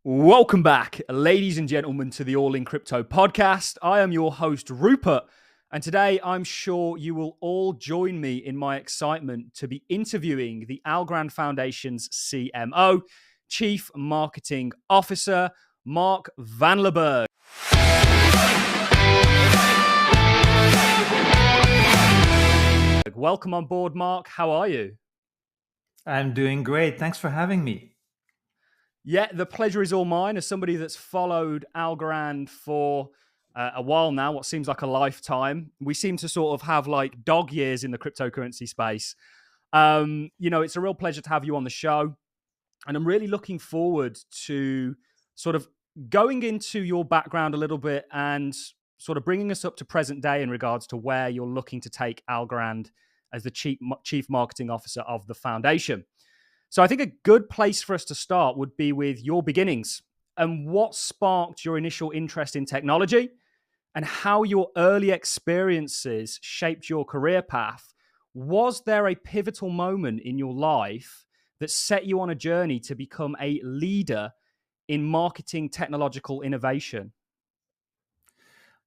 Welcome back, ladies and gentlemen, to the All in Crypto podcast. I am your host, Rupert, and today I'm sure you will all join me in my excitement to be interviewing the Algorand Foundation's CMO, Chief Marketing Officer, Mark Vanlerberghe. Welcome on board, Mark. How are you? I'm doing great. Thanks for having me. Yeah, the pleasure is all mine. As somebody that's followed Algorand for a while now, what seems like a lifetime, we seem to sort of have like dog years in the cryptocurrency space. It's a real pleasure to have you on the show. And I'm really looking forward to sort of going into your background a little bit and sort of bringing us up to present day in regards to where you're looking to take Algorand as the chief marketing officer of the foundation. So I think a good place for us to start would be with your beginnings and what sparked your initial interest in technology and how your early experiences shaped your career path. Was there a pivotal moment in your life that set you on a journey to become a leader in marketing technological innovation?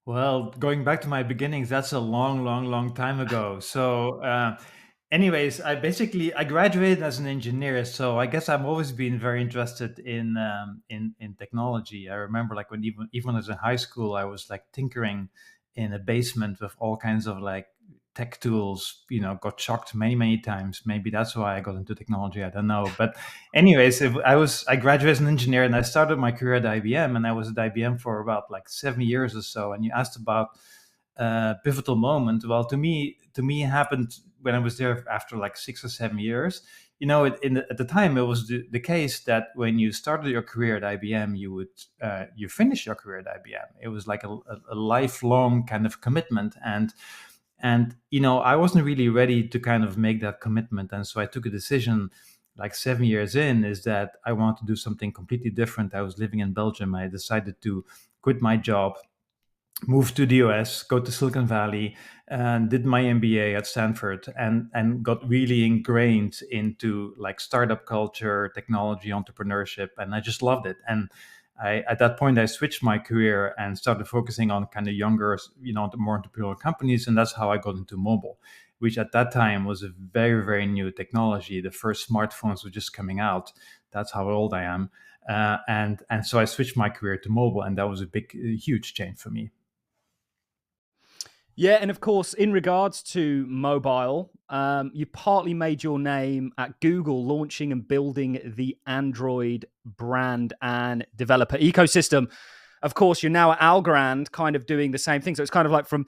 Well, going back to my beginnings, that's a long, long, long time ago. Anyways, I graduated as an engineer, so I guess I've always been very interested in technology. I remember, like, when even when I was in high school, I was like tinkering in a basement with all kinds of like tech tools. Got shocked many, many times. Maybe that's why I got into technology. I don't know, but anyways, I graduated as an engineer and I started my career at IBM, and I was at IBM for about like 7 years or so. And you asked about pivotal moment. Well, to me, it happened when I was there after like 6 or 7 years. At the time, it was the case that when you started your career at IBM, you finish your career at IBM. It was like a lifelong kind of commitment, and I wasn't really ready to kind of make that commitment, and so I took a decision like 7 years in, is that I wanted to do something completely different. I was living in Belgium. I decided to quit my job, moved to the US, go to Silicon Valley, and did my MBA at Stanford, and got really ingrained into like startup culture, technology, entrepreneurship, and I just loved it. And at that point, I switched my career and started focusing on kind of younger, more entrepreneurial companies, and that's how I got into mobile, which at that time was a very, very new technology. The first smartphones were just coming out. That's how old I am, and so I switched my career to mobile, and that was a big, huge change for me. Yeah, and of course, in regards to mobile, you partly made your name at Google, launching and building the Android brand and developer ecosystem. Of course, you're now at Algorand, kind of doing the same thing. So it's kind of like from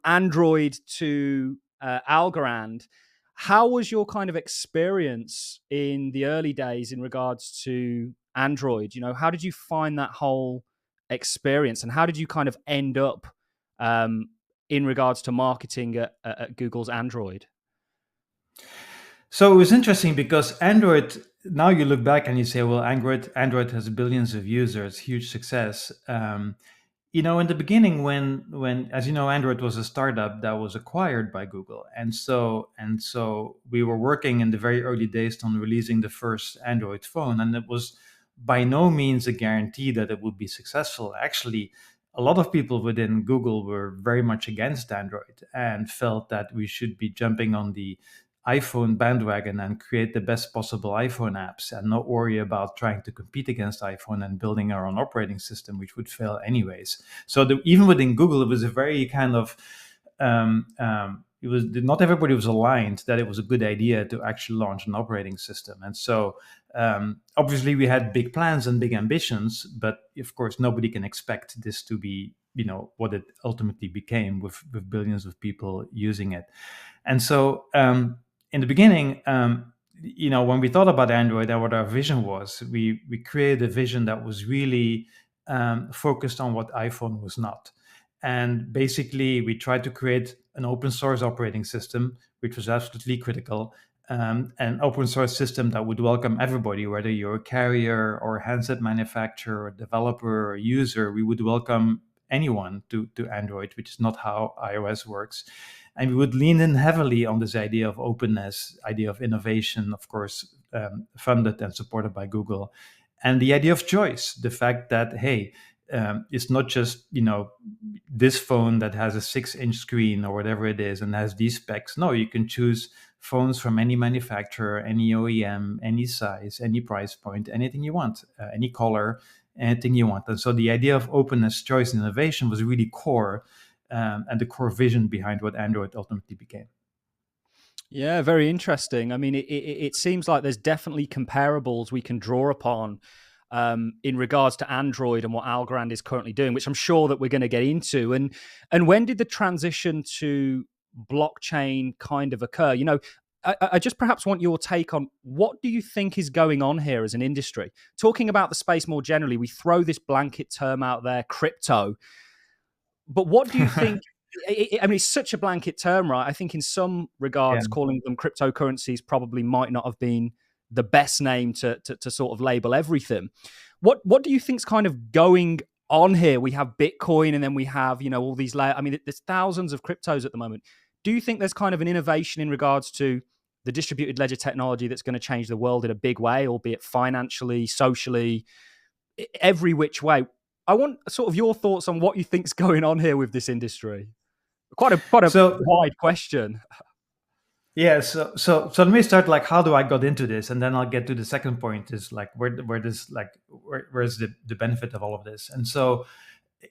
Android to Algorand. How was your kind of experience in the early days in regards to Android? How did you find that whole experience, and how did you kind of end up um, in regards to marketing at Google's Android? So it was interesting because Android. Now you look back and you say, well, Android has billions of users, huge success. In the beginning, when as you know, Android was a startup that was acquired by Google, and so we were working in the very early days on releasing the first Android phone, and it was by no means a guarantee that it would be successful. Actually, a lot of people within Google were very much against Android and felt that we should be jumping on the iPhone bandwagon and create the best possible iPhone apps and not worry about trying to compete against iPhone and building our own operating system, which would fail anyways. So even within Google, it was a very kind of it was not everybody was aligned that it was a good idea to actually launch an operating system. And so obviously we had big plans and big ambitions, but of course nobody can expect this to be what it ultimately became with billions of people using it. And so in the beginning, when we thought about Android and what our vision was, we created a vision that was really focused on what iPhone was not. And basically, we tried to create an open source operating system, which was absolutely critical. An open source system that would welcome everybody, whether you're a carrier or a handset manufacturer, or developer, or user. We would welcome anyone to Android, which is not how iOS works. And we would lean in heavily on this idea of openness, idea of innovation, of course, funded and supported by Google. And the idea of choice, the fact that, hey, it's not just, this phone that has a 6-inch screen or whatever it is and has these specs. No, you can choose phones from any manufacturer, any OEM, any size, any price point, anything you want, any color, anything you want. And so the idea of openness, choice, and innovation was really core, and the core vision behind what Android ultimately became. Yeah, very interesting. I mean, it seems like there's definitely comparables we can draw upon in regards to Android and what Algorand is currently doing, which I'm sure that we're going to get into. And when did the transition to blockchain kind of occur? I just perhaps want your take on what do you think is going on here as an industry? Talking about the space more generally, we throw this blanket term out there, crypto. But what do you think? I mean, it's such a blanket term, right? I think in some Yeah. regards, calling them cryptocurrencies probably might not have been the best name to sort of label everything. What do you think's kind of going on here? We have Bitcoin, and then we have all these I mean, there's thousands of cryptos at the moment. Do you think there's kind of an innovation in regards to the distributed ledger technology that's going to change the world in a big way, albeit financially, socially, every which way? I want sort of your thoughts on what you think's going on here with this industry. Quite a So wide question. yeah, so let me start, like, how do I got into this, and then I'll get to the second point, is like where's the benefit of all of this. And so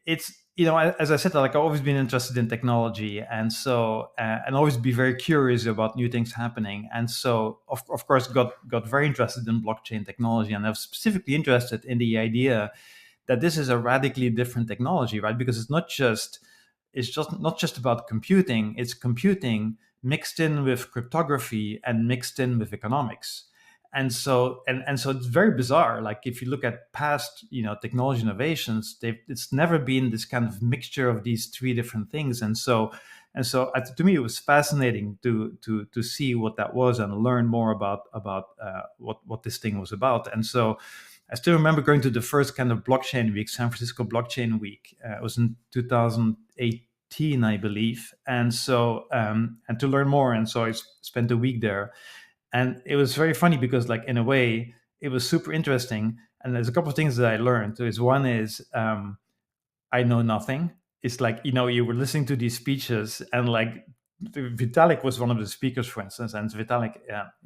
it's, as I said, like, I've always been interested in technology, and so and always be very curious about new things happening. And so of course got very interested in blockchain technology, and I was specifically interested in the idea that this is a radically different technology, right? Because it's just not just about computing, it's computing mixed in with cryptography and mixed in with economics. And so it's very bizarre. Like, if you look at past technology innovations, it's never been this kind of mixture of these three different things. And so to me, it was fascinating to see what that was and learn more about what this thing was about. And so I still remember going to the first kind of blockchain week, San Francisco Blockchain Week. It was in 2018, I believe. And so, and to learn more. And so I spent a week there. And it was very funny because, like, in a way, it was super interesting. And there's a couple of things that I learned. One is, I know nothing. It's like, you were listening to these speeches, and like, Vitalik was one of the speakers, for instance. And Vitalik,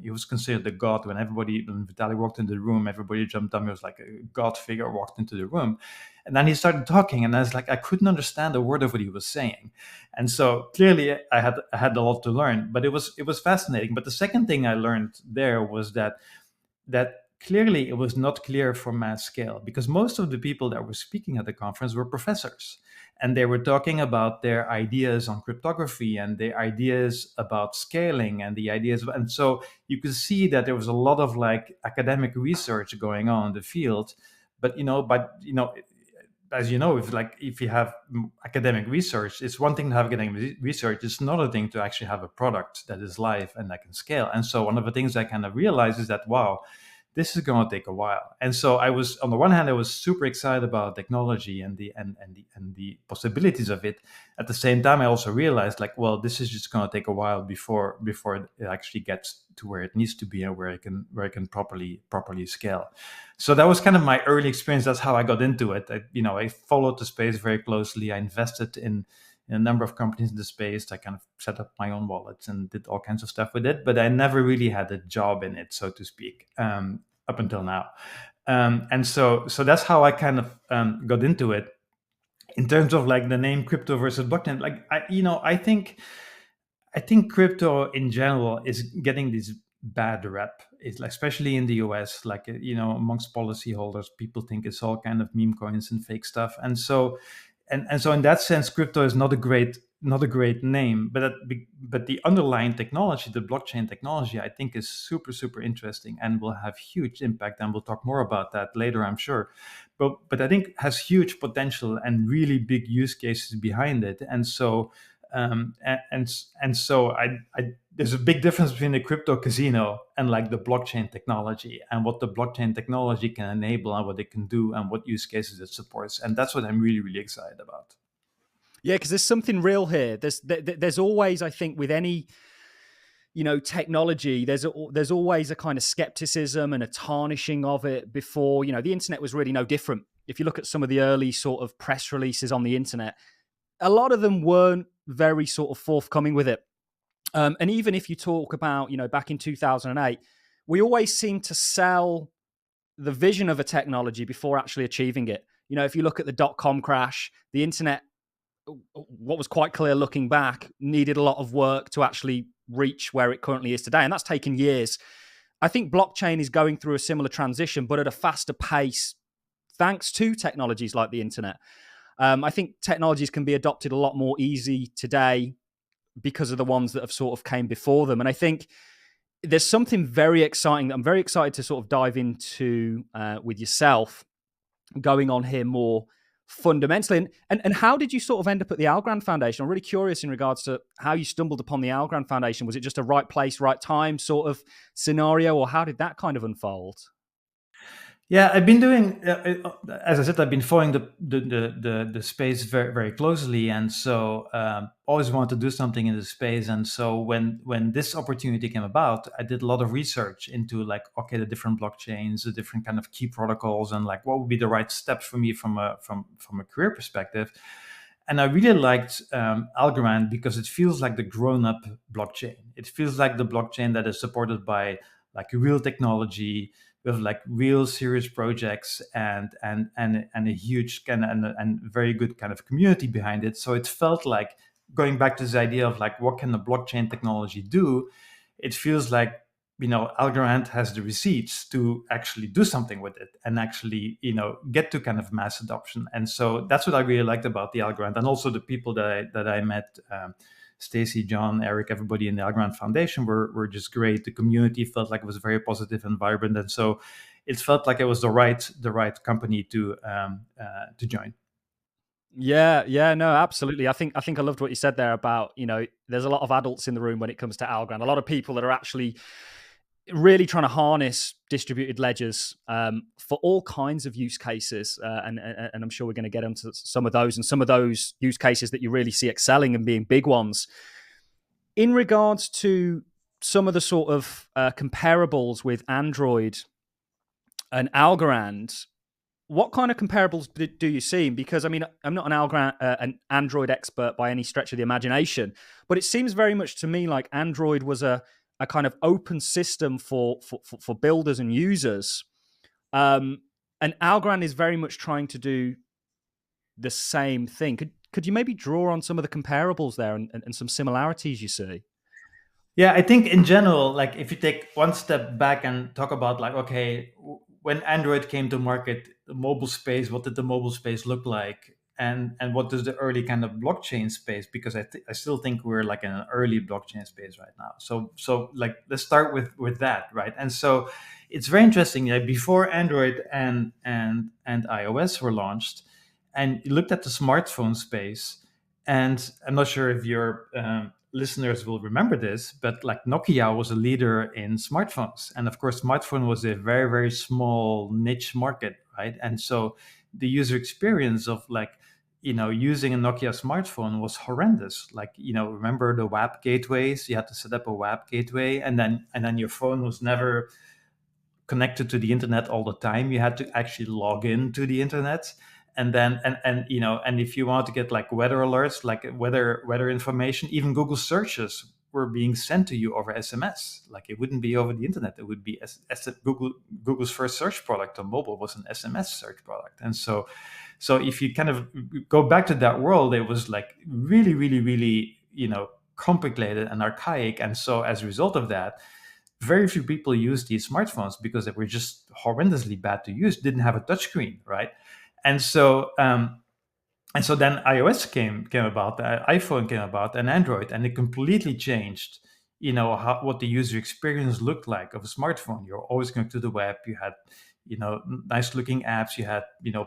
he was considered the god. When Vitalik walked into the room, everybody jumped up. He was like a god figure walked into the room. And then he started talking, and I was like, I couldn't understand a word of what he was saying. And so clearly I had a lot to learn, but it was fascinating. But the second thing I learned there was that clearly it was not clear for mass scale, because most of the people that were speaking at the conference were professors, and they were talking about their ideas on cryptography and their ideas about scaling and the ideas and so you could see that there was a lot of, like, academic research going on in the field. But as you know, if you have academic research, it's one thing to have academic research. It's another thing to actually have a product that is live and that can scale. And so one of the things I kind of realized is that, wow, this is going to take a while. And so I was, on the one hand, I was super excited about technology and the possibilities of it. At the same time, I also realized, like, well, this is just going to take a while before it actually gets to where it needs to be and where it can properly scale. So that was kind of my early experience. That's how I got into it. I followed the space very closely. I invested in a number of companies in the space. I kind of set up my own wallets and did all kinds of stuff with it, but I never really had a job in it, so to speak, up until now. And so that's how I kind of got into it. In terms of, like, the name crypto versus blockchain, like, I think crypto in general is getting this bad rep. It's like, especially in the US, like, amongst policyholders, people think it's all kind of meme coins and fake stuff. And so in that sense, crypto is not a great name, but the underlying technology, the blockchain technology, I think is super, super interesting and will have huge impact. And we'll talk more about that later, I'm sure. But I think has huge potential and really big use cases behind it. And so there's a big difference between the crypto casino and, like, the blockchain technology, and what the blockchain technology can enable and what it can do and what use cases it supports. And that's what I'm really, really excited about. Yeah, because there's something real here. There's always, I think, with any technology, there's always a kind of skepticism and a tarnishing of it. Before, the internet was really no different. If you look at some of the early sort of press releases on the internet, a lot of them weren't very sort of forthcoming with it. And even if you talk about, back in 2008, we always seem to sell the vision of a technology before actually achieving it. If you look at the dot-com crash, the internet, what was quite clear looking back, needed a lot of work to actually reach where it currently is today. And that's taken years. I think blockchain is going through a similar transition, but at a faster pace, thanks to technologies like the internet. I think technologies can be adopted a lot more easy today because of the ones that have sort of came before them. And I think there's something very exciting that I'm very excited to sort of dive into with yourself going on here more fundamentally. And how did you sort of end up at the Algorand Foundation? I'm really curious in regards to how you stumbled upon the Algorand Foundation. Was it just a right place, right time sort of scenario, or how did that kind of unfold? Yeah, I've been doing, as I said, I've been following the space very very closely, and so always wanted to do something in the space. And so when this opportunity came about, I did a lot of research into like, okay, the different blockchains, the different kind of key protocols, and like what would be the right steps for me from a career perspective. And I really liked Algorand because it feels like the grown-up blockchain. It feels like the blockchain that is supported by like real technology, with like real serious projects and a huge kind of and very good kind of community behind it. So it felt like, going back to this idea of like, what can the blockchain technology do? It feels like, Algorand has the receipts to actually do something with it and actually, get to kind of mass adoption. And so that's what I really liked about the Algorand, and also the people that I met. Stacy, John, Eric, everybody in the Algorand Foundation were just great. The community felt like it was very positive and vibrant, and so it felt like it was the right company to join. Yeah, no, absolutely. I think I loved what you said there about, there's a lot of adults in the room when it comes to Algorand. A lot of people that are actually really trying to harness distributed ledgers for all kinds of use cases, and I'm sure we're going to get into some of those, and some of those use cases that you really see excelling and being big ones. In regards to some of the sort of comparables with Android and Algorand, what kind of comparables do you see? Because I mean, I'm not an Android expert by any stretch of the imagination, but it seems very much to me like Android was a kind of open system for builders and users, and Algorand is very much trying to do the same thing. Could you maybe draw on some of the comparables there and some similarities you see? Yeah, I think in general, like if you take one step back and talk about like, okay, when Android came to market, the mobile space, what did the mobile space look like? And what does the early kind of blockchain space? Because I still think we're like in an early blockchain space right now. So like let's start with that, right? And so it's very interesting that before Android and iOS were launched, and you looked at the smartphone space, and I'm not sure if your listeners will remember this, but like Nokia was a leader in smartphones. And of course, smartphone was a very, very small niche market, right? And so the user experience of like, using a Nokia smartphone was horrendous. Like, remember the WAP gateways? You had to set up a WAP gateway, and then your phone was never connected to the internet all the time. You had to actually log in to the internet. And then and if you want to get like weather alerts, like weather information, even Google searches were being sent to you over SMS. Like it wouldn't be over the internet. It would be as Google's first search product on mobile was an SMS search product. And so if you kind of go back to that world, it was like really, really, really, complicated and archaic. And so as a result of that, very few people used these smartphones because they were just horrendously bad to use, didn't have a touchscreen, right? And so then iOS came about, the iPhone came about, and Android, and it completely changed, what the user experience looked like of a smartphone. You're always going to the web. You had, nice looking apps. You had,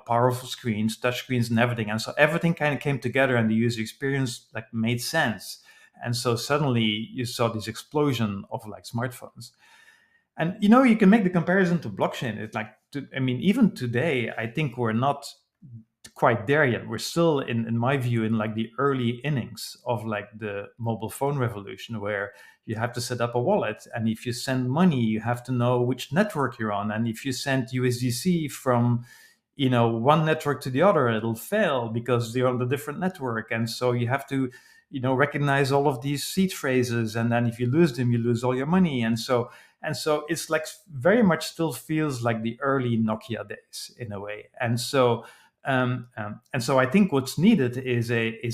powerful screens, touch screens, and everything. And so everything kind of came together, and the user experience like made sense. And so suddenly you saw this explosion of like smartphones. And you can make the comparison to blockchain. It's like, even today, I think we're not quite there yet. We're still, in my view, in like the early innings of like the mobile phone revolution, where you have to set up a wallet, and if you send money, you have to know which network you're on, and if you send USDC from one network to the other, it'll fail because they're on the different network, and so you have to recognize all of these seed phrases, and then if you lose them, you lose all your money. And so it's like very much still feels like the early Nokia days in a way. And so I think what's needed is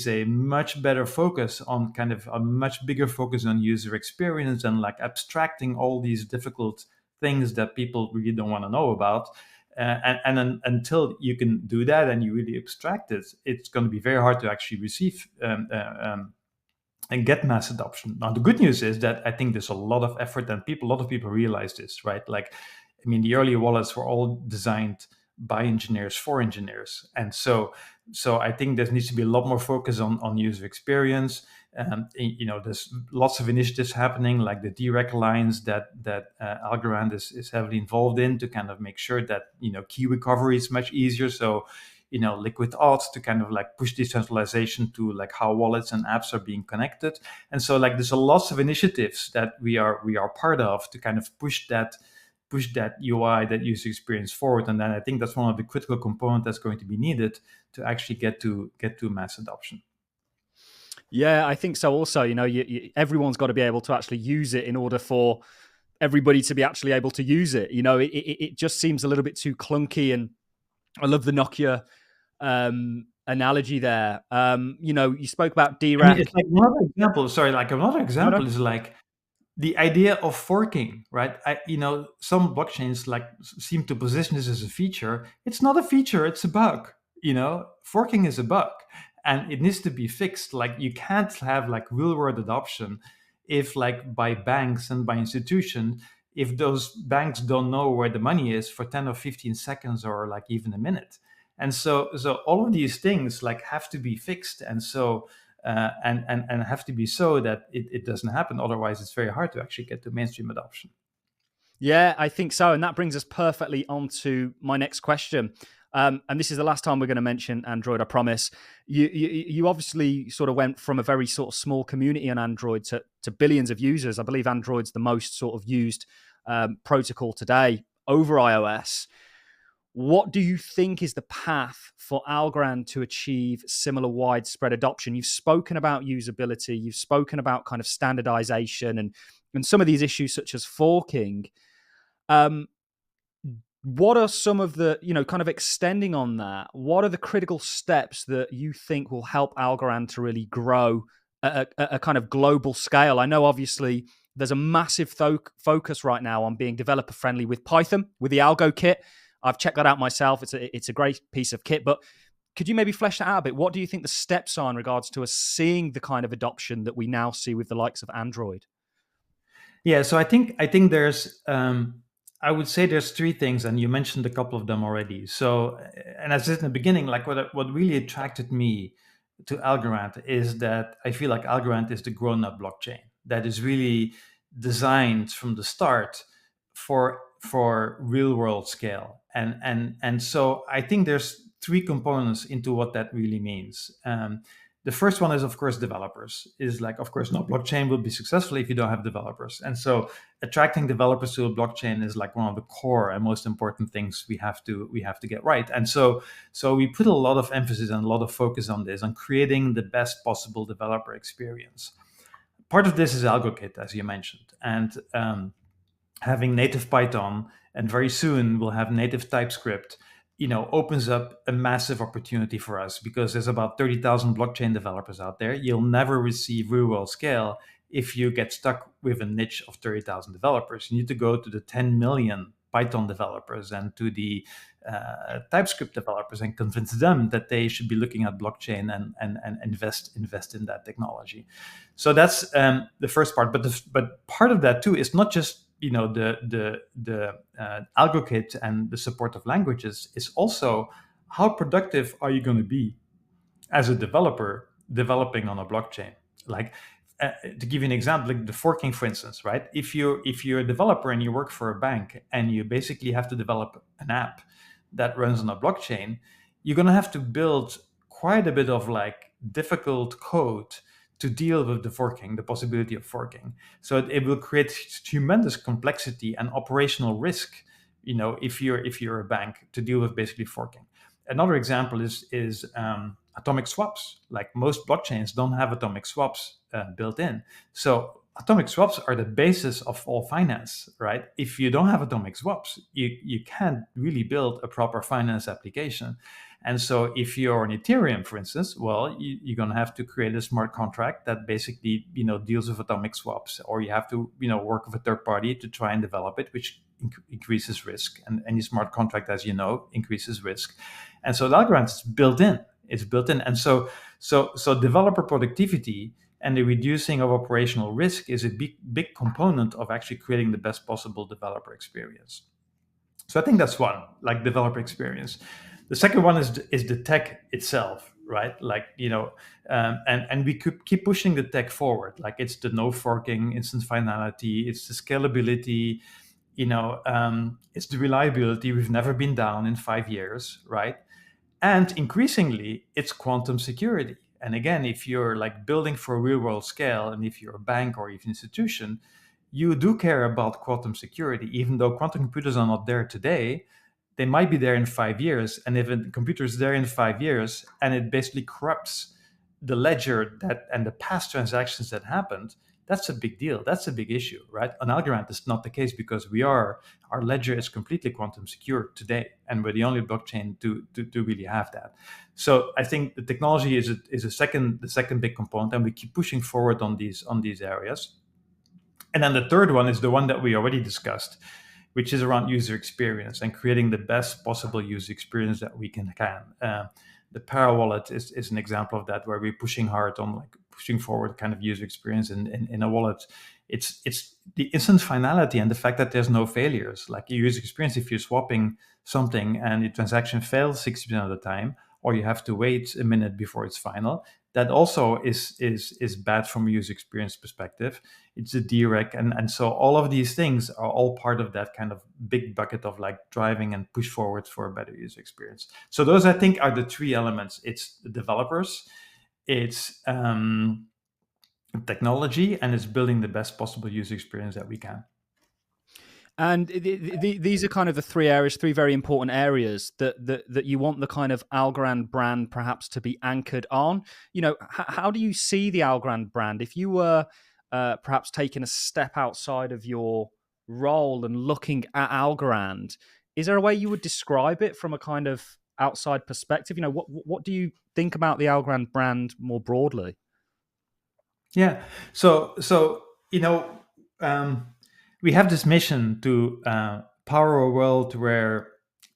a much better focus on kind of a much bigger focus on user experience, and like abstracting all these difficult things that people really don't want to know about. And then until you can do that and you really abstract it, it's going to be very hard to actually receive and get mass adoption. Now, the good news is that I think there's a lot of effort, and a lot of people realize this, right? Like, I mean, the early wallets were all designed by engineers for engineers, and so I think there needs to be a lot more focus on user experience. There's lots of initiatives happening, like the DREC lines that Algorand is heavily involved in, to kind of make sure that key recovery is much easier. So liquid auth to kind of like push decentralization to like how wallets and apps are being connected. And so like there's a lots of initiatives that we are part of to kind of push that UI, that user experience forward. And then I think that's one of the critical components that's going to be needed to actually get to mass adoption. Yeah, I think so. Also, everyone's got to be able to actually use it in order for everybody to be actually able to use it. It just seems a little bit too clunky, and I love the Nokia analogy there. You spoke about DREC. I mean, it's like another example. Sorry, like another example is like the idea of forking, right? Some blockchains like seem to position this as a feature. It's not a feature; it's a bug. Forking is a bug, and it needs to be fixed. Like, you can't have like real world adoption if, like, by banks and by institutions, if those banks don't know where the money is for 10 or 15 seconds or like even a minute. And so all of these things like have to be fixed, and so and have to be so that it doesn't happen. Otherwise, it's very hard to actually get to mainstream adoption. Yeah, I think so. And that brings us perfectly onto my next question. And this is the last time we're going to mention Android, I promise. You obviously sort of went from a very sort of small community on Android to billions of users. I believe Android's the most sort of used protocol today over iOS. What do you think is the path for Algorand to achieve similar widespread adoption? You've spoken about usability, you've spoken about kind of standardization and some of these issues such as forking. What are some of the, kind of extending on that, what are the critical steps that you think will help Algorand to really grow at a kind of global scale? I know obviously there's a massive focus right now on being developer friendly with Python, with the Algo kit. I've checked that out myself. It's a great piece of kit, but could you maybe flesh that out a bit? What do you think the steps are in regards to us seeing the kind of adoption that we now see with the likes of Android? Yeah, so I think there's I would say there's three things, and you mentioned a couple of them already. So, and as I said in the beginning, like what really attracted me to Algorand is that I feel like Algorand is the grown-up blockchain that is really designed from the start for real world scale. And so I think there's three components into what that really means. The first one is, of course, developers. Is like, of course, no blockchain will be successful if you don't have developers. And so attracting developers to a blockchain is like one of the core and most important things we have to get right. And so we put a lot of emphasis and a lot of focus on this, on creating the best possible developer experience. Part of this is AlgoKit, as you mentioned, and having native Python, and very soon we'll have native TypeScript, opens up a massive opportunity for us, because there's about 30,000 blockchain developers out there. You'll never receive real world scale if you get stuck with a niche of 30,000 developers. You need to go to the 10 million Python developers and to the TypeScript developers and convince them that they should be looking at blockchain and invest in that technology. So that's the first part. But part of that too is not just the AlgoKit and the support of languages. Is also how productive are you going to be as a developer developing on a blockchain. Like, to give you an example, like the forking, for instance, right? If you're a developer and you work for a bank and you basically have to develop an app that runs on a blockchain, you're going to have to build quite a bit of like difficult code to deal with the forking, the possibility of forking. So it will create tremendous complexity and operational risk, if you're a bank, to deal with basically forking. Another example is atomic swaps. Like most blockchains don't have atomic swaps built in. So atomic swaps are the basis of all finance, right? If you don't have atomic swaps, you can't really build a proper finance application. And so if you're on Ethereum, for instance, well, you're going to have to create a smart contract that basically, deals with atomic swaps, or you have to, work with a third party to try and develop it, which increases risk. And any smart contract, as you know, increases risk. And so the Algorand is built in. It's built in. And so developer productivity and the reducing of operational risk is a big component of actually creating the best possible developer experience. So I think that's one, like developer experience. The second one is the tech itself, right? Like, and we could keep pushing the tech forward. Like it's the no forking, instant finality, it's the scalability, it's the reliability. We've never been down in 5 years, right? And increasingly, it's quantum security. And again, if you're like building for real world scale, and if you're a bank or even institution, you do care about quantum security. Even though quantum computers are not there today, they might be there in 5 years. And if a computer is there in 5 years and it basically corrupts the ledger and the past transactions that happened, that's a big deal. That's a big issue, right? On Algorand, it's not the case because our ledger is completely quantum secure today, and we're the only blockchain to really have that. So I think the technology is the second big component, and we keep pushing forward on these areas. And then the third one is the one that we already discussed, which is around user experience and creating the best possible user experience that we can. The Para wallet is an example of that, where we're pushing hard on like pushing forward kind of user experience in a wallet. It's the instant finality and the fact that there's no failures. Like your user experience, if you're swapping something and the transaction fails 60% of the time, or you have to wait a minute before it's final, that also is bad from a user experience perspective. It's a direct, and so all of these things are all part of that kind of big bucket of like driving and push forward for a better user experience. So those, I think, are the three elements. It's the developers, it's technology, and it's building the best possible user experience that we can. And these are kind of the three very important areas that you want the kind of Algorand brand perhaps to be anchored on. How do you see the Algorand brand if you were perhaps taking a step outside of your role and looking at Algorand? Is there a way you would describe it from a kind of outside perspective? What do you think about the Algorand brand more broadly? Yeah. So we have this mission to power a world where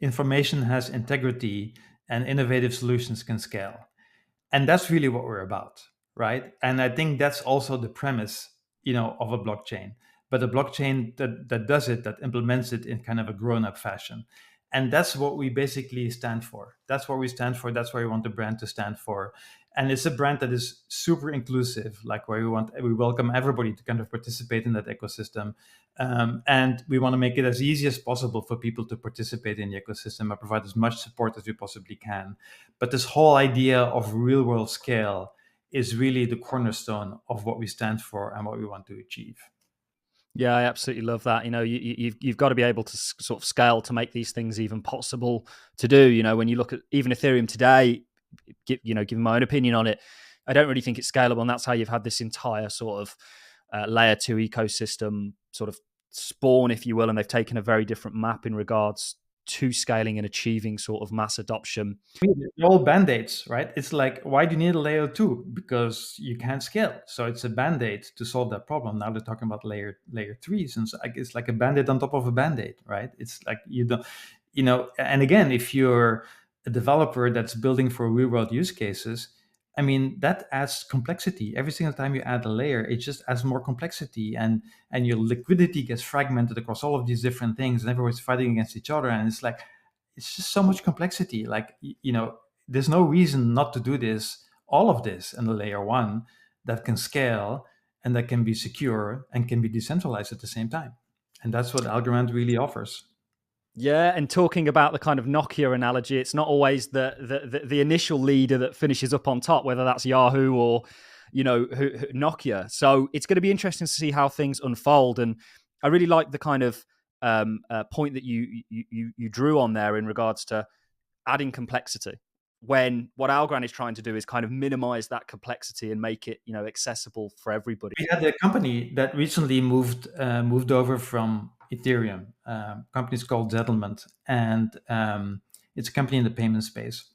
information has integrity and innovative solutions can scale. And that's really what we're about, right? And I think that's also the premise, of a blockchain. But a blockchain that does it, that implements it in kind of a grown-up fashion. And that's what we basically stand for. That's what we stand for. That's where we want the brand to stand for. And it's a brand that is super inclusive, like where we welcome everybody to kind of participate in that ecosystem. And we want to make it as easy as possible for people to participate in the ecosystem and provide as much support as we possibly can. But this whole idea of real world scale is really the cornerstone of what we stand for and what we want to achieve. Yeah, I absolutely love that. You've got to be able to sort of scale to make these things even possible to do. When you look at even Ethereum today, given my own opinion on it, I don't really think it's scalable. And that's how you've had this entire sort of layer 2 ecosystem sort of spawn, if you will. And they've taken a very different map in regards to scaling and achieving sort of mass adoption. They're all band-aids, right? It's like, why do you need a layer 2? Because you can't scale. So it's a band-aid to solve that problem. Now they're talking about layer 3, since it's like a band-aid on top of a band-aid, right? It's like you don't, and again, if you're a developer that's building for real-world use cases, I mean, that adds complexity. Every single time you add a layer, it just adds more complexity, and your liquidity gets fragmented across all of these different things, and everyone's fighting against each other. And it's like, it's just so much complexity. Like, there's no reason not to do all of this in the layer 1 that can scale and that can be secure and can be decentralized at the same time. And that's what Algorand really offers. Yeah, and talking about the kind of Nokia analogy, it's not always the initial leader that finishes up on top, whether that's Yahoo or Nokia. So it's going to be interesting to see how things unfold. And I really like the kind of point that you drew on there in regards to adding complexity. When what Algorand is trying to do is kind of minimize that complexity and make it accessible for everybody. We had a company that recently moved over from Ethereum. Company's called Settlement, and it's a company in the payment space.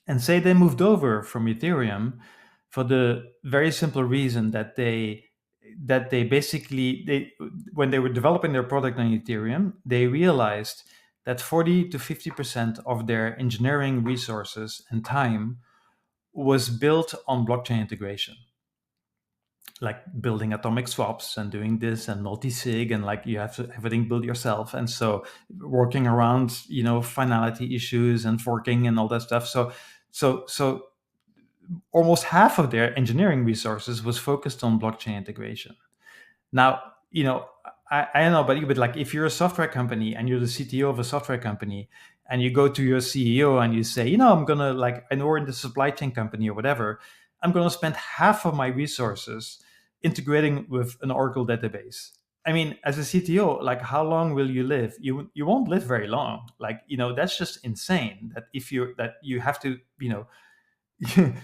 And say they moved over from Ethereum for the very simple reason that they basically when they were developing their product on Ethereum, they realized that 40 to 50% of their engineering resources and time was built on blockchain integration, like building atomic swaps and doing this and multi-sig, and like you have to everything build yourself, and so working around finality issues and forking and all that stuff. So almost half of their engineering resources was focused on blockchain integration. Now, I don't know about you, but like if you're a software company and you're the CTO of a software company and you go to your CEO and you say, I'm gonna and we're in the supply chain company or whatever, I'm gonna spend half of my resources integrating with an Oracle database. I mean, as a CTO, like how long will you live? You won't live very long. That's just insane. That you have to,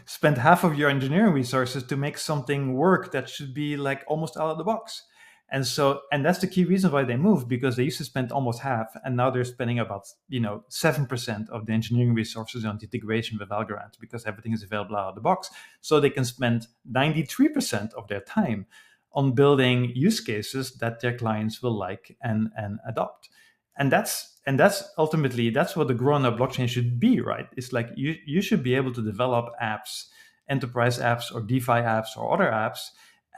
spend half of your engineering resources to make something work that should be like almost out of the box. And that's the key reason why they moved, because they used to spend almost half, and now they're spending about 7% of the engineering resources on the integration with Algorand, because everything is available out of the box. So they can spend 93% of their time on building use cases that their clients will like and adopt. And that's ultimately that's what the grown-up blockchain should be, right? It's like you should be able to develop apps, enterprise apps or DeFi apps or other apps,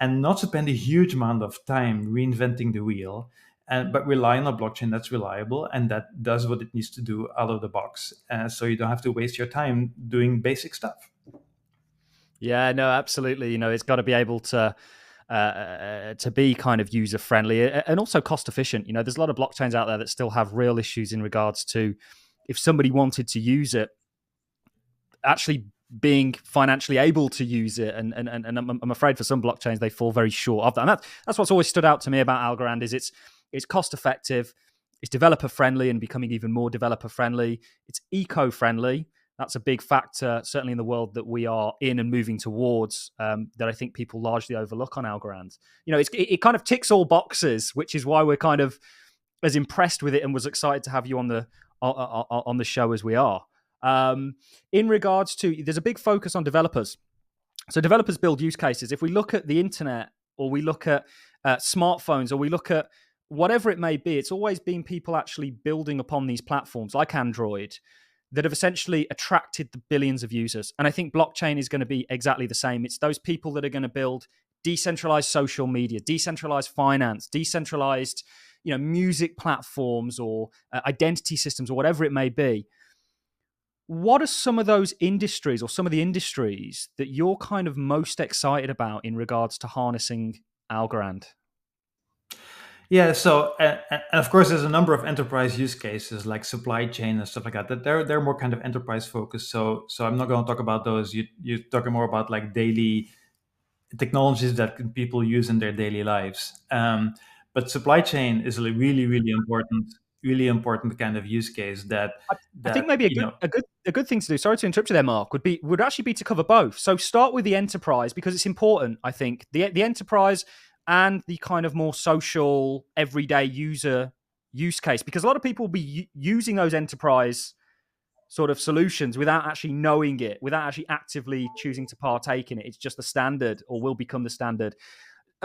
and not spend a huge amount of time reinventing the wheel, but rely on a blockchain that's reliable and that does what it needs to do out of the box, so you don't have to waste your time doing basic stuff. Yeah, no, absolutely. It's got to be able to be kind of user friendly and also cost efficient. There's a lot of blockchains out there that still have real issues in regards to if somebody wanted to use it, actually being financially able to use it. And I'm afraid for some blockchains they fall very short of that. And that's what's always stood out to me about Algorand is it's cost effective, it's developer friendly and becoming even more developer friendly. It's eco friendly. That's a big factor, certainly in the world that we are in and moving towards, that I think people largely overlook on Algorand. It kind of ticks all boxes, which is why we're kind of as impressed with it and was excited to have you on the show as we are. In regards to, there's a big focus on developers. So developers build use cases. If we look at the internet or we look at smartphones or we look at whatever it may be, it's always been people actually building upon these platforms like Android that have essentially attracted the billions of users. And I think blockchain is going to be exactly the same. It's those people that are going to build decentralized social media, decentralized finance, decentralized, music platforms or identity systems or whatever it may be. What are some of those industries or some of the industries that you're kind of most excited about in regards to harnessing Algorand? Yeah, so and of course, there's a number of enterprise use cases like supply chain and stuff like that. That they're more kind of enterprise focused. So I'm not going to talk about those. You're talking more about like daily technologies that people use in their daily lives. But supply chain is a really important kind of use case I think that maybe a good thing to do. Sorry to interrupt you there, Mark. Would actually be to cover both. So start with the enterprise because it's important. I think the enterprise and the kind of more social, everyday user use case, because a lot of people will be using those enterprise sort of solutions without actually knowing it, without actually actively choosing to partake in it. It's just the standard or will become the standard.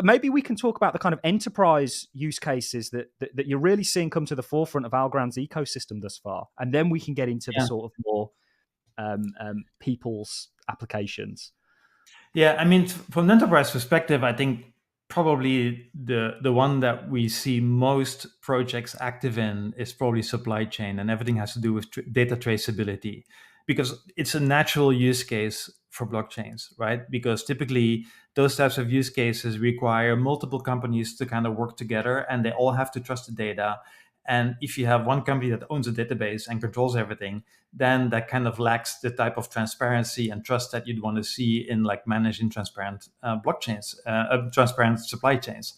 Maybe we can talk about the kind of enterprise use cases that you're really seeing come to the forefront of Algorand's ecosystem thus far. And then we can get into the sort of more people's applications. Yeah, I mean, from an enterprise perspective, I think probably the one that we see most projects active in is probably supply chain, and everything has to do with data traceability, because it's a natural use case for blockchains, right? Because typically those types of use cases require multiple companies to kind of work together, and they all have to trust the data. And if you have one company that owns a database and controls everything, then that kind of lacks the type of transparency and trust that you'd want to see in like managing transparent blockchains, transparent supply chains.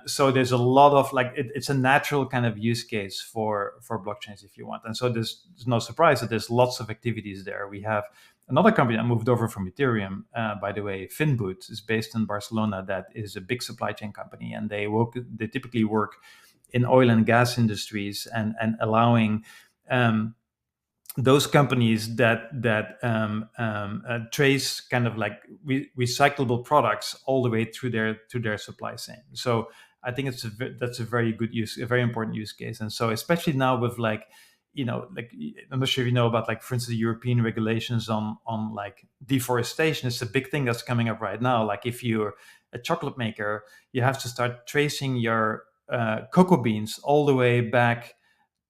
So there's a lot of like it's a natural kind of use case for blockchains if you want. And so there's no surprise that there's lots of activities there. We have another company that moved over from Ethereum, by the way, Finboot, is based in Barcelona. That is a big supply chain company, and they typically work in oil and gas industries and allowing those companies that trace kind of like recyclable products all the way through their supply chain. So I think that's a very good a very important use case. And so especially now with like, like I'm not sure if you know about like, for instance, European regulations on like deforestation. It's a big thing that's coming up right now. Like if you're a chocolate maker, you have to start tracing your cocoa beans all the way back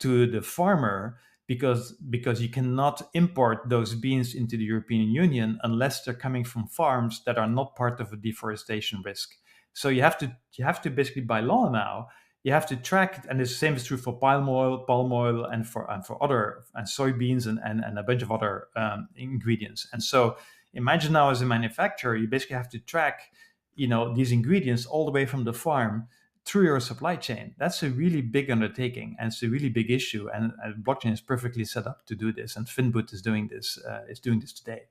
to the farmer, because you cannot import those beans into the European Union unless they're coming from farms that are not part of a deforestation risk. So you have to basically, by law now, you have to track, and the same is true for palm oil, and for other, and soybeans, and a bunch of other ingredients. And so imagine now, as a manufacturer, you basically have to track, these ingredients all the way from the farm through your supply chain. That's a really big undertaking, and it's a really big issue. And blockchain is perfectly set up to do this. And Finboot is doing this. Today.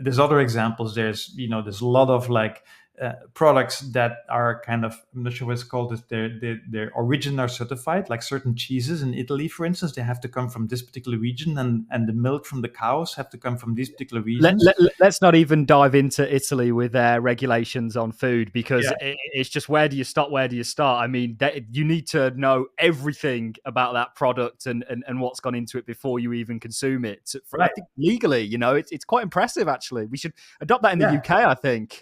There's other examples. There's a lot of like products that are kind of, I'm not sure what it's called, their origin are certified, like certain cheeses in Italy, for instance, they have to come from this particular region, and the milk from the cows have to come from these particular regions. Let's not even dive into Italy with their regulations on food, because it's just, where do you stop? Where do you start? I mean, you need to know everything about that product and what's gone into it before you even consume it. I think legally, it's quite impressive, actually. We should adopt that in the UK, I think.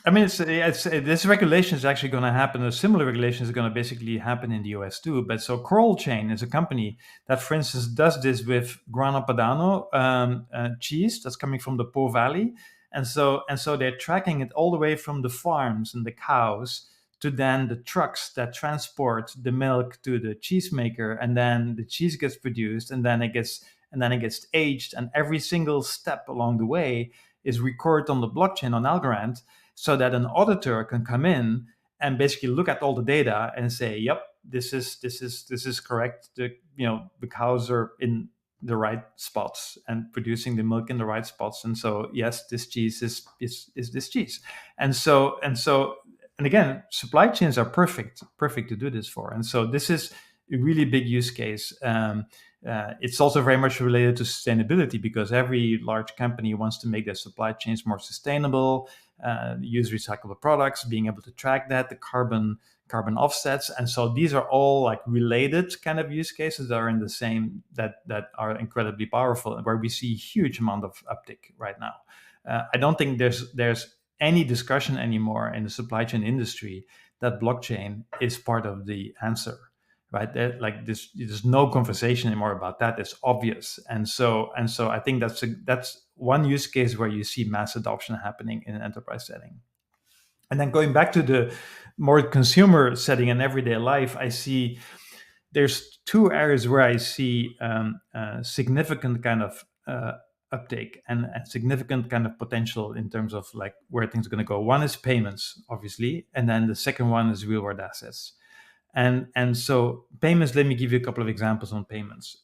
I mean, this regulation is actually going to happen. A similar regulation is going to basically happen in the US too. But so Coral Chain is a company that, for instance, does this with Grana Padano cheese that's coming from the Po Valley, and so they're tracking it all the way from the farms and the cows to then the trucks that transport the milk to the cheesemaker, and then the cheese gets produced, and then it gets aged, and every single step along the way is recorded on the blockchain on Algorand, so that an auditor can come in and basically look at all the data and say, yep, this is correct. The cows are in the right spots and producing the milk in the right spots. And so, yes, this cheese is this cheese. And again, supply chains are perfect to do this for. And so this is a really big use case. It's also very much related to sustainability, because every large company wants to make their supply chains more sustainable, use recyclable products, being able to track that, the carbon offsets. And so these are all like related kind of use cases that are in the same, that are incredibly powerful, and where we see a huge amount of uptick right now. I don't think there's any discussion anymore in the supply chain industry that blockchain is part of the answer. Right, there's no conversation anymore about that. It's obvious, and so I think that's one use case where you see mass adoption happening in an enterprise setting. And then going back to the more consumer setting and everyday life, I see there's two areas where I see significant kind of uptake and significant kind of potential in terms of like where things are going to go. One is payments, obviously, and then the second one is real world assets. And so payments, let me give you a couple of examples on payments.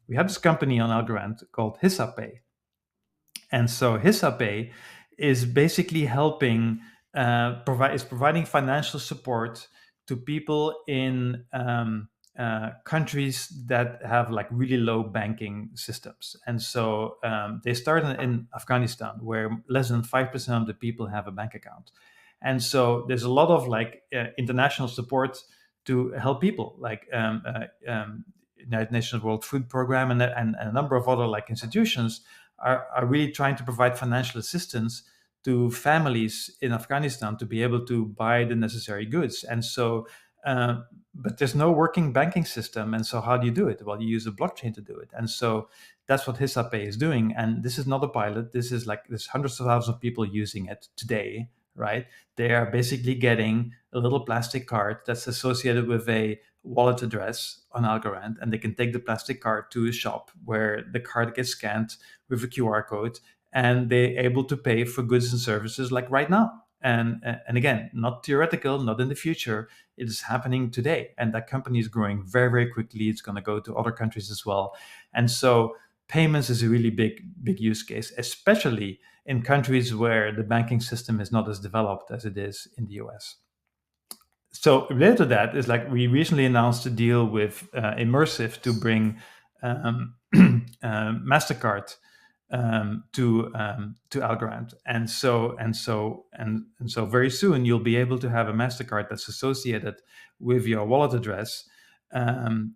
We have this company on Algorand called HissaPay. And so HissaPay is basically helping, providing financial support to people in countries that have like really low banking systems. And so they started in Afghanistan, where less than 5% of the people have a bank account. And so there's a lot of like international support to help people, like United Nations World Food Program and a number of other like institutions are really trying to provide financial assistance to families in Afghanistan to be able to buy the necessary goods. And so, but there's no working banking system. And so how do you do it? Well, you use a blockchain to do it. And so that's what HissaPay is doing. And this is not a pilot. This is like, there's hundreds of thousands of people using it today right? They are basically getting a little plastic card that's associated with a wallet address on Algorand, and they can take the plastic card to a shop where the card gets scanned with a QR code, and they're able to pay for goods and services like right now. And again, not theoretical, not in the future. It is happening today, and that company is growing very, very quickly. It's going to go to other countries as well, and so payments is a really big use case, especially in countries where the banking system is not as developed as it is in the US. So related to that is like we recently announced a deal with Immersive to bring Mastercard to Algorand, and so very soon you'll be able to have a Mastercard that's associated with your wallet address on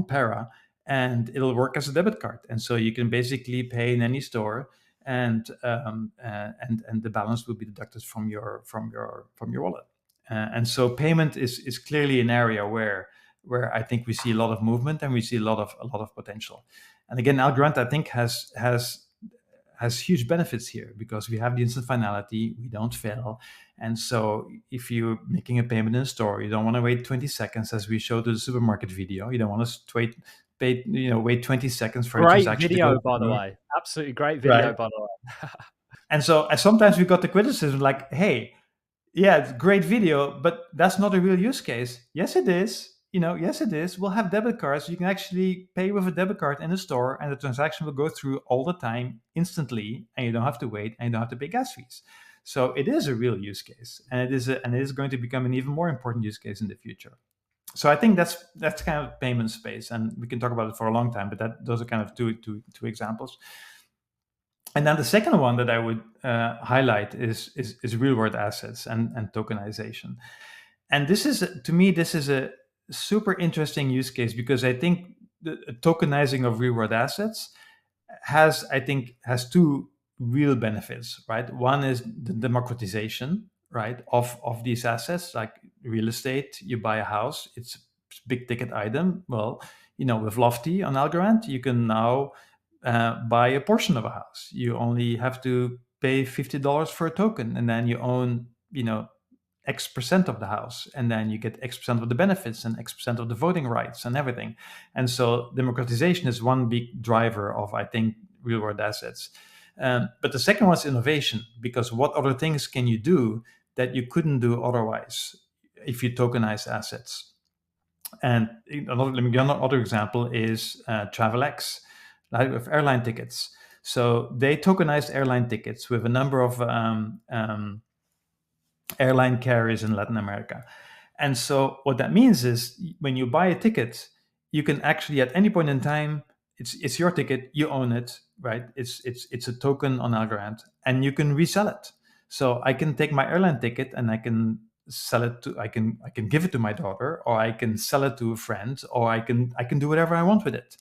Para, and it'll work as a debit card, and so you can basically pay in any store, and the balance will be deducted from your wallet. And so payment is clearly an area where I think we see a lot of movement and we see a lot of potential. And again, Algorand, I think, has huge benefits here because we have the instant finality, we don't fail. And so if you're making a payment in a store, you don't want to wait 20 seconds as we showed to the supermarket video. You don't want to wait 20 seconds for a transaction video, to go by through. the way. Absolutely great video, Right. by the way. And so sometimes we got the criticism like, hey, yeah, it's great video, but that's not a real use case. Yes, it is. Yes, it is. We'll have debit cards. You can actually pay with a debit card in the store, and the transaction will go through all the time instantly, and you don't have to wait, and you don't have to pay gas fees. So it is a real use case, and it is going to become an even more important use case in the future. So I think that's kind of payment space, and we can talk about it for a long time. But those are kind of two examples. And then the second one that I would highlight is real world assets and tokenization. And this is, to me, this is a super interesting use case because I think the tokenizing of real world assets has two real benefits, right? One is the democratization, right, of these assets, like real estate. You buy a house, it's a big ticket item. Well, with Lofty on Algorand, you can now buy a portion of a house. You only have to pay $50 for a token, and then you own, X percent of the house, and then you get X percent of the benefits and X percent of the voting rights and everything. And so democratization is one big driver of, I think, real world assets. But the second one is innovation, because what other things can you do that you couldn't do otherwise if you tokenize assets? And let me give another example is TravelX, right, with airline tickets. So they tokenized airline tickets with a number of airline carriers in Latin America. And so what that means is when you buy a ticket, you can actually at any point in time, it's your ticket, you own it, right? It's a token on Algorand, and you can resell it. So I can take my airline ticket and I can sell it to I can give it to my daughter, or I can sell it to a friend, or I can do whatever I want with it.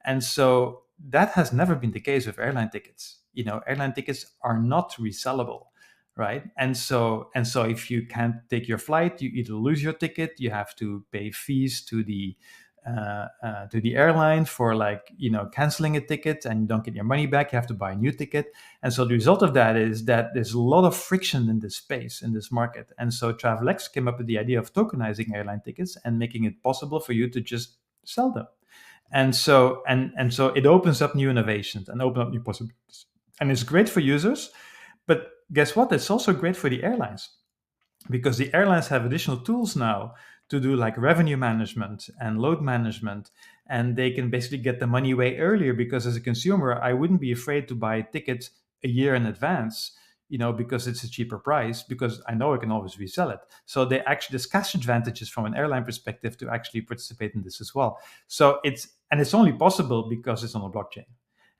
And so that has never been the case with airline tickets. Airline tickets are not resellable, right? And so if you can't take your flight, you either lose your ticket, you have to pay fees to the airline for canceling a ticket, and you don't get your money back. You have to buy a new ticket. And so the result of that is that there's a lot of friction in this space, in this market. And so TravelX came up with the idea of tokenizing airline tickets and making it possible for you to just sell them. And so it opens up new innovations and open up new possibilities. And it's great for users, but guess what? It's also great for the airlines, because the airlines have additional tools now to do like revenue management and load management, and they can basically get the money way earlier, because as a consumer, I wouldn't be afraid to buy a ticket a year in advance, because it's a cheaper price, because I know I can always resell it. So there's cash advantages from an airline perspective to actually participate in this as well. So it's only possible because it's on a blockchain.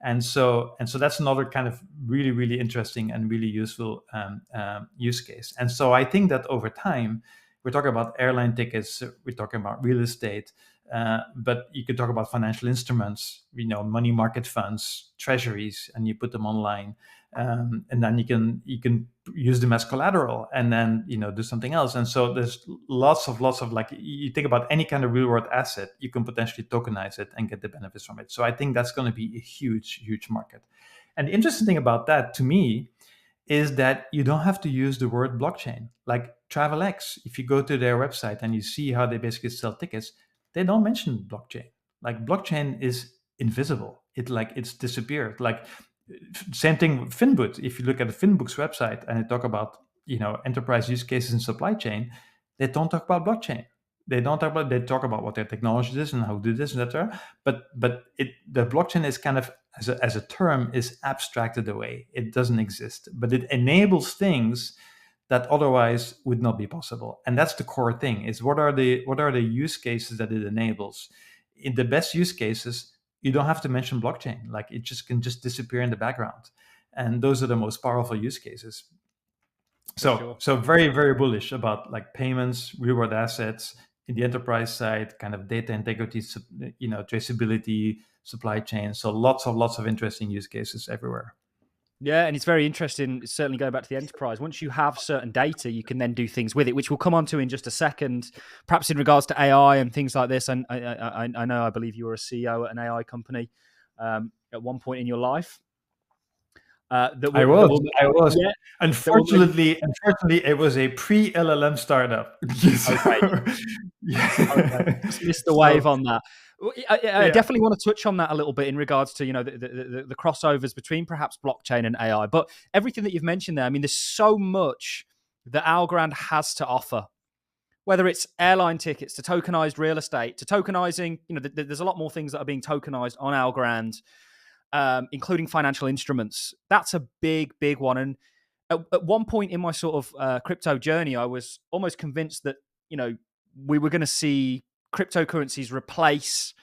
And so that's another kind of really, really interesting and really useful use case. And so I think that over time, we're talking about airline tickets, we're talking about real estate, but you could talk about financial instruments, money market funds, treasuries, and you put them online, and then you can use them as collateral, and then do something else. And so there's lots of like, you think about any kind of real world asset, you can potentially tokenize it and get the benefits from it. So I think that's going to be a huge market. And the interesting thing about that, to me, is that you don't have to use the word blockchain. Like TravelX, if you go to their website and you see how they basically sell tickets, they don't mention blockchain. Like blockchain is invisible. It's disappeared. Like same thing with Finboot. If you look at the Finbook's website and they talk about enterprise use cases in supply chain, they don't talk about blockchain. They talk about what their technology is and how to do this, etc. But the blockchain is kind of as a term is abstracted away. It doesn't exist, but it enables things that otherwise would not be possible. And that's the core thing: is what are the use cases that it enables? In the best use cases, you don't have to mention blockchain. Like it just can just disappear in the background, and those are the most powerful use cases. So very, very bullish about like payments, reward assets in the enterprise side, kind of data integrity, traceability, supply chain. So lots of interesting use cases everywhere. Yeah, and it's very interesting, certainly going back to the enterprise. Once you have certain data, you can then do things with it, which we'll come on to in just a second, perhaps in regards to AI and things like this. And I believe you were a CEO at an AI company at one point in your life. I was. Yeah, unfortunately, it was a pre-LLM startup. Okay. Just missed the wave on that. I definitely want to touch on that a little bit in regards to the crossovers between perhaps blockchain and AI. But everything that you've mentioned there, I mean, there's so much that Algorand has to offer. Whether it's airline tickets to tokenized real estate to tokenizing, there's a lot more things that are being tokenized on Algorand. Including financial instruments. That's a big one. And at one point in my sort of crypto journey, I was almost convinced that, we were going to see cryptocurrencies replace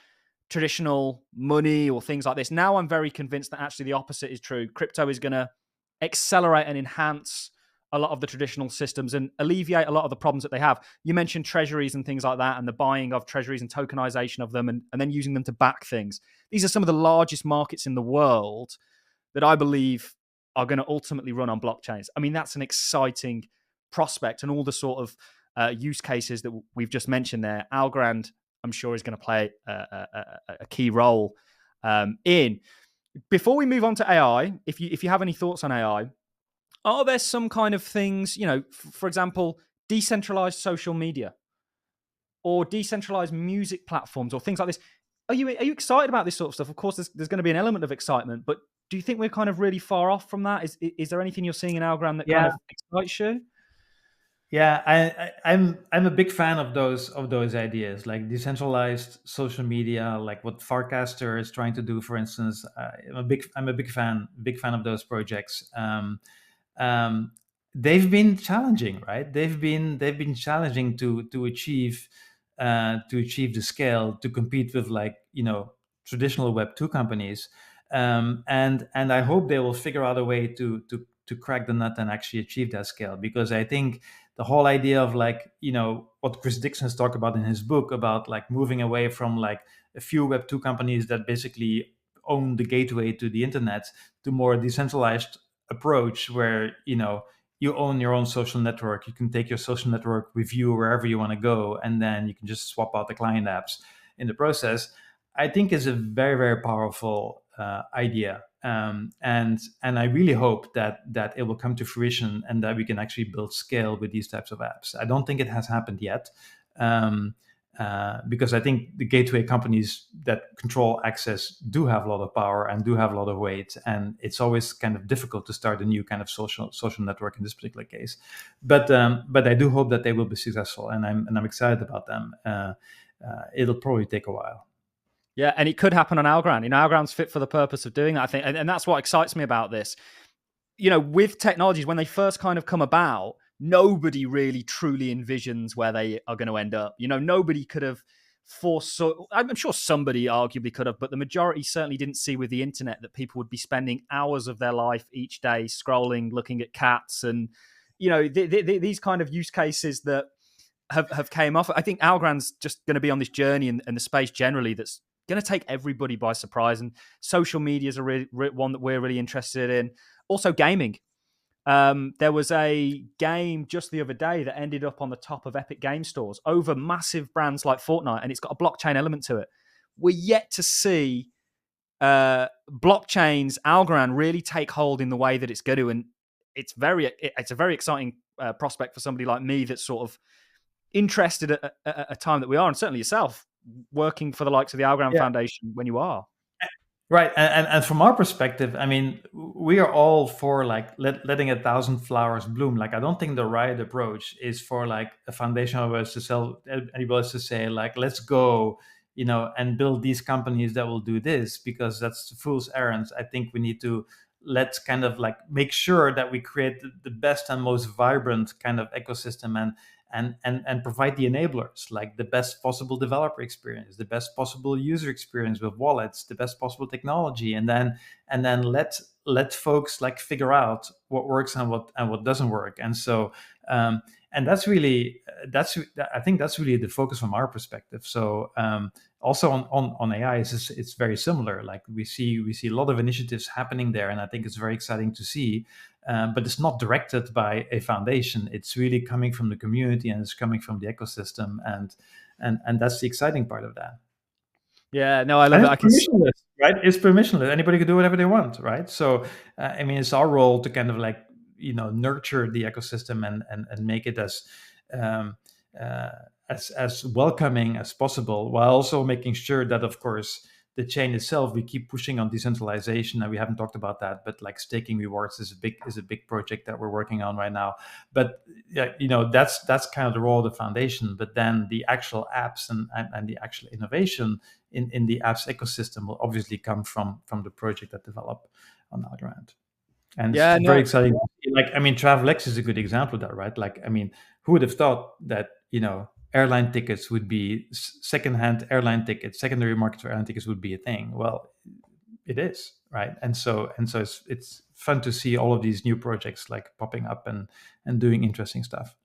traditional money or things like this. Now I'm very convinced that actually the opposite is true. Crypto is going to accelerate and enhance a lot of the traditional systems and alleviate a lot of the problems that they have. You mentioned treasuries and things like that, and the buying of treasuries and tokenization of them, and then using them to back things. These are some of the largest markets in the world that I believe are going to ultimately run on blockchains. I mean, that's an exciting prospect, and all the sort of use cases that we've just mentioned there, Algorand, I'm sure, is going to play a key role in. Before we move on to AI, if you have any thoughts on AI, are there some kind of things, for example, decentralized social media or decentralized music platforms or things like this? Are you excited about this sort of stuff? Of course, there's going to be an element of excitement, but do you think we're kind of really far off from that? Is there anything you're seeing in Algorand that kind of excites you? Yeah, I'm a big fan of those ideas, like decentralized social media, like what Farcaster is trying to do, for instance. I'm a big fan of those projects. They've been challenging, right? They've been challenging to achieve the scale to compete with traditional Web2 companies, and I hope they will figure out a way to crack the nut and actually achieve that scale, because I think the whole idea of what Chris Dixon's talked about in his book about moving away from a few Web2 companies that basically own the gateway to the internet to more decentralized approach where you own your own social network. You can take your social network with you wherever you want to go, and then you can just swap out the client apps in the process. I think is a very, very powerful idea, and I really hope that it will come to fruition and that we can actually build scale with these types of apps. I don't think it has happened yet. Because I think the gateway companies that control access do have a lot of power and do have a lot of weight, and it's always kind of difficult to start a new kind of social network in this particular case. But I do hope that they will be successful, and I'm excited about them. It'll probably take a while. Yeah, and it could happen on Algorand. Algorand's fit for the purpose of doing that, I think, and that's what excites me about this. With technologies, when they first kind of come about, nobody really truly envisions where they are going to end up. Nobody could have foresaw. I'm sure somebody arguably could have, but the majority certainly didn't see with the internet that people would be spending hours of their life each day scrolling, looking at cats, and these kind of use cases that have came off. I think Algorand's just going to be on this journey and the space generally that's going to take everybody by surprise. And social media is one that we're really interested in. Also, gaming. There was a game just the other day that ended up on the top of Epic Game Stores over massive brands like Fortnite, and it's got a blockchain element to it. We're yet to see blockchains, Algorand, really take hold in the way that it's going to. And it's a very exciting prospect for somebody like me that's sort of interested at a time that we are, and certainly yourself working for the likes of the Algorand Yeah. Foundation when you are. Right, and from our perspective, I mean, we are all for like letting 1,000 flowers bloom. Like, I don't think the right approach is for like a foundation of us to sell anybody else to say like, let's go, and build these companies that will do this, because that's fool's errands. I think we need to let's kind of like make sure that we create the best and most vibrant kind of ecosystem, and provide the enablers, like the best possible developer experience, the best possible user experience with wallets, the best possible technology, and then let folks like figure out what works and what doesn't work. And so and that's I think that's really the focus from our perspective. So also on AI, it's very similar. Like we see a lot of initiatives happening there, and I think it's very exciting to see. But it's not directed by a foundation. It's really coming from the community, and it's coming from the ecosystem, and that's the exciting part of that. Yeah, no, I love And it. it's permissionless, right? It's permissionless. Anybody can do whatever they want, right? So, I mean, it's our role to kind of like nurture the ecosystem, and make it um, uh, as welcoming as possible, while also making sure that, of course, the chain itself, we keep pushing on decentralization, and we haven't talked about that, but like staking rewards is a big project that we're working on right now. But yeah, that's kind of the role of the foundation. But then the actual apps and the actual innovation in the apps ecosystem will obviously come from the project that develop on Algorand. And it's Yeah, very no, exciting. Like, I mean, TravelX is a good example of that, right? Like, I mean, who would have thought that, airline tickets would be secondhand airline tickets, secondary market for airline tickets would be a thing? Well, it is, right? And so it's fun to see all of these new projects like popping up and doing interesting stuff.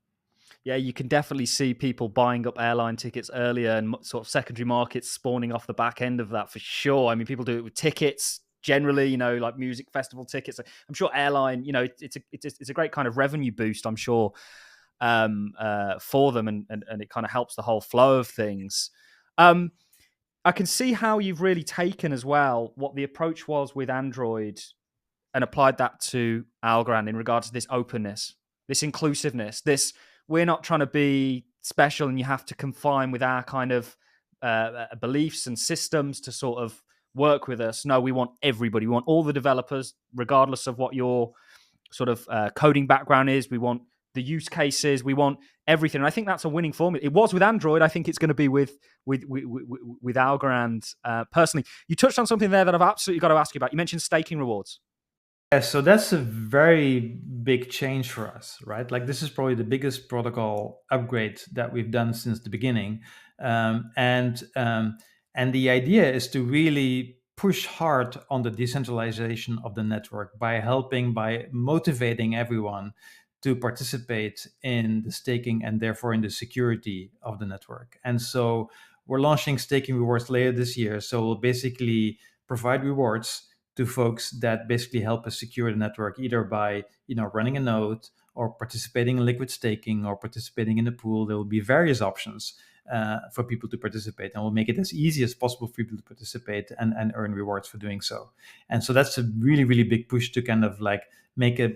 yeah, you can definitely see people buying up airline tickets earlier and sort of secondary markets spawning off the back end of that for sure. I mean, people do it with tickets generally, like music festival tickets. I'm sure airline, it's a great kind of revenue boost, I'm sure, for them, and it kind of helps the whole flow of things. I can see how you've really taken as well what the approach was with Android and applied that to Algorand in regards to this openness, this inclusiveness, this we're not trying to be special and you have to confine with our kind of beliefs and systems to sort of work with us. No, we want everybody. We want all the developers, regardless of what your sort of coding background is. We want the use cases. We want everything. And I think that's a winning formula. It was with Android. I think it's going to be with Algorand. Personally, you touched on something there that I've absolutely got to ask you about. You mentioned staking rewards. Yeah, so that's a very big change for us, right? Like, this is probably the biggest protocol upgrade that we've done since the beginning, and the idea is to really push hard on the decentralization of the network by motivating everyone to participate in the staking and therefore in the security of the network. And so we're launching staking rewards later this year. So we'll basically provide rewards to folks that basically help us secure the network, either by running a node, or participating in liquid staking, or participating in a pool. There will be various options for people to participate, and we'll make it as easy as possible for people to participate and earn rewards for doing so. And so that's a really, really big push to kind of like make a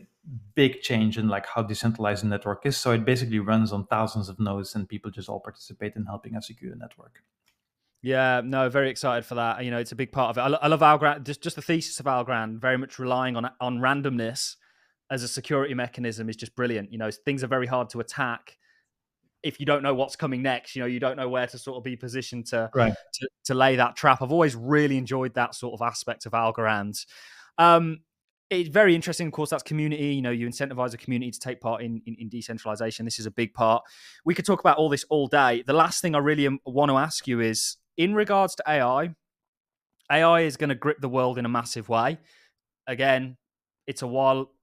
big change in like how decentralized the network is. So it basically runs on thousands of nodes, and people just all participate in helping us secure the network. Yeah, no, very excited for that. It's a big part of it. I love Algorand. Just the thesis of Algorand, very much relying on randomness as a security mechanism, is just brilliant. Things are very hard to attack if you don't know what's coming next. You don't know where to sort of be positioned to Right. to lay that trap. I've always really enjoyed that sort of aspect of Algorand. It's very interesting. Of course, that's community. You incentivize a community to take part in decentralization. This is a big part. We could talk about all this all day. The last thing I really want to ask you is, in regards to AI is going to grip the world in a massive way. Again, it's a while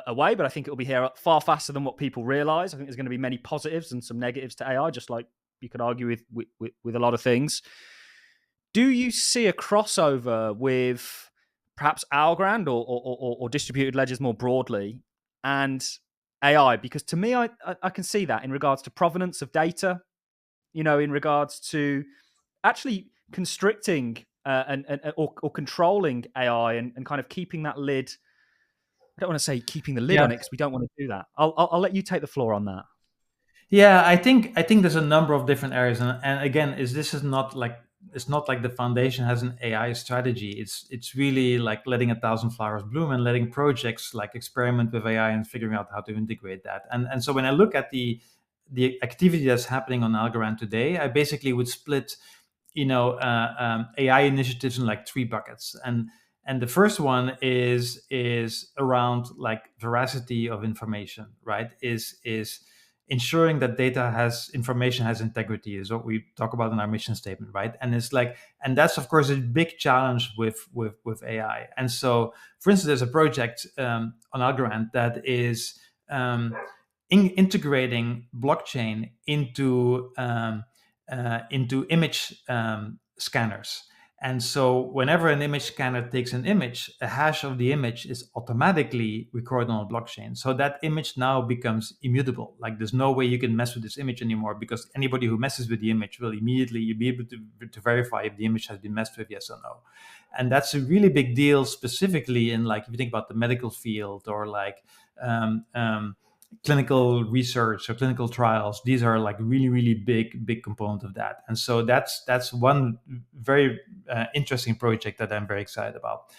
away, but I think it will be here far faster than what people realize. I think there's going to be many positives and some negatives to AI, just like you could argue with a lot of things. Do you see a crossover with perhaps Algorand or distributed ledgers more broadly and AI? Because to me, I can see that in regards to provenance of data, in regards to actually constricting or controlling AI and kind of keeping that lid I don't want to say keeping the lid Yeah. on it because we don't want to do that. I'll let you take the floor on that. Yeah, I think there's a number of different areas, and again, this is not like, it's not like the foundation has an AI strategy. It's really like letting 1,000 flowers bloom and letting projects like experiment with AI and figuring out how to integrate that. And so when I look at the activity that's happening on Algorand today, I basically would split, AI initiatives in like three buckets. And the first one is around like veracity of information, right? Is ensuring that data has information has integrity is what we talk about in our mission statement, right? And it's like, and that's of course a big challenge with AI. And so, for instance, there's a project on Algorand that is integrating blockchain into image scanners. And so whenever an image scanner takes an image, a hash of the image is automatically recorded on a blockchain. So that image now becomes immutable. Like there's no way you can mess with this image anymore, because anybody who messes with the image will immediately be able to verify if the image has been messed with, yes or no. And that's a really big deal, specifically in like, if you think about the medical field or like clinical research or clinical trials. These are like really big component of that. And so that's one very interesting project that I'm very excited about.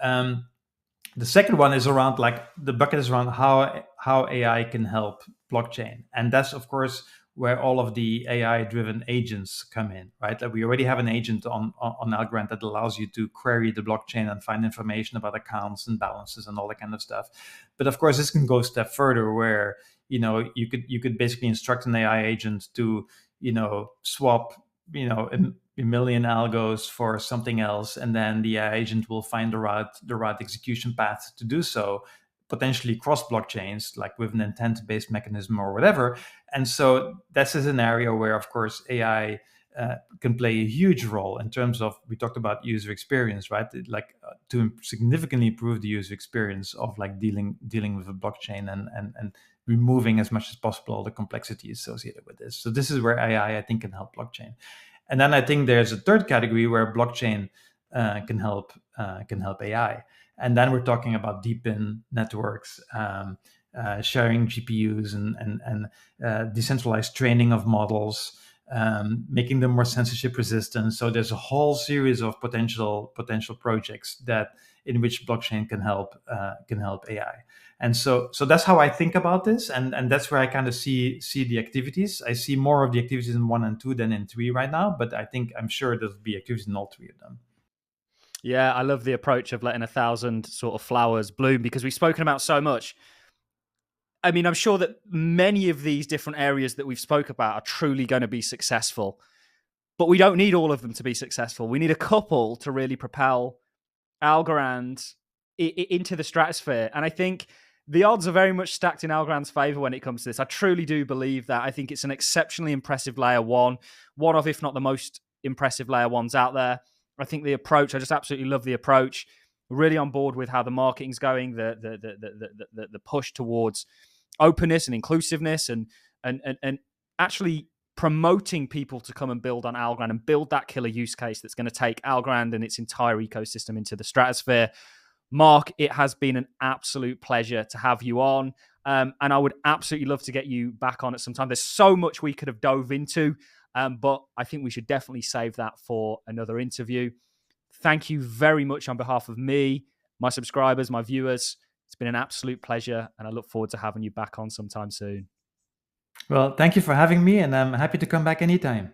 The second one is around like, the bucket is around how AI can help blockchain, and that's of course where all of the AI driven agents come in, right? Like we already have an agent on Algorand that allows you to query the blockchain and find information about accounts and balances and all that kind of stuff. But of course, this can go a step further, where you could basically instruct an AI agent to swap a million algos for something else, and then the AI agent will find the right execution path to do so, potentially cross blockchains, like with an intent-based mechanism or whatever. And so that's a scenario where, of course, AI can play a huge role in terms of, we talked about user experience, right? Like to significantly improve the user experience of like dealing with a blockchain, and removing as much as possible all the complexity associated with this. So this is where AI, I think, can help blockchain. And then I think there's a third category where blockchain can help AI. And then we're talking about deep-in networks, sharing GPUs, and decentralized training of models, making them more censorship resistant. So there's a whole series of potential projects that in which blockchain can help AI. And so that's how I think about this, and that's where I kind of see the activities. I see more of the activities in 1 and 2 than in 3 right now, but I'm sure there'll be activities in all 3 of them. Yeah, I love the approach of letting 1,000 sort of flowers bloom, because we've spoken about so much. I mean, I'm sure that many of these different areas that we've spoke about are truly going to be successful, but we don't need all of them to be successful. We need a couple to really propel Algorand into the stratosphere. And I think the odds are very much stacked in Algorand's favor when it comes to this. I truly do believe that. I think it's an exceptionally impressive layer one of, if not the most impressive layer ones out there. I think the approach, I just absolutely love the approach. Really on board with how the marketing's going, the push towards openness and inclusiveness, and actually promoting people to come and build on Algorand and build that killer use case that's going to take Algorand and its entire ecosystem into the stratosphere. Mark, it has been an absolute pleasure to have you on. And I would absolutely love to get you back on at some time. There's so much we could have dove into, but I think we should definitely save that for another interview. Thank you very much on behalf of me, my subscribers, my viewers. It's been an absolute pleasure, and I look forward to having you back on sometime soon. Well, thank you for having me, and I'm happy to come back anytime.